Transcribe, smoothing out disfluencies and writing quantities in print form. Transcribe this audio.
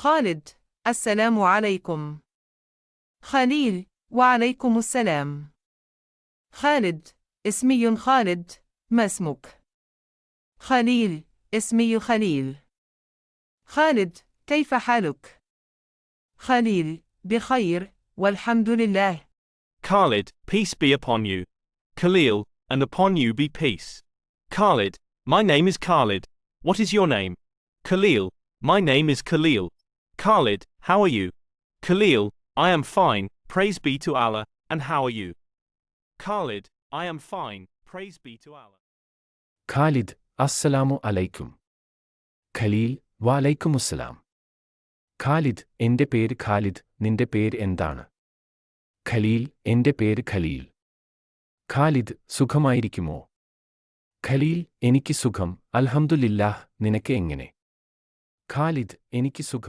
خالد: السلام عليكم. خليل: وعليكم السلام. خالد: اسمي خالد، ما اسمك؟ خليل: اسمي خليل. خالد: كيف حالك؟ خليل: بخير، والحمد لله. Khalid, peace be upon you. Khalil, and upon you be peace. Khalid, my name is Khalid. What is your name? Khalil, my name is Khalil. Khalid, how are you? Khalil, I am fine, praise be to Allah, and how are you? Khalid, I am fine, praise be to Allah. Khalid: അസ്സലാമു അലൈക്കും. ഖലീൽ: വഅലൈക്കുമുസ്സലാം. ഖാലിദ്: എന്റെ പേര് ഖാലിദ്, നിന്റെ പേര് എന്താണ്? ഖലീൽ: എന്റെ പേര് ഖലീൽ. ഖാലിദ്: സുഖമായിരിക്കുമോ? ഖലീൽ: എനിക്ക് സുഖം, അൽഹംദുലില്ലാഹ്, നിനക്ക് എങ്ങനെ? ഖാലിദ്: എനിക്ക് സുഖം.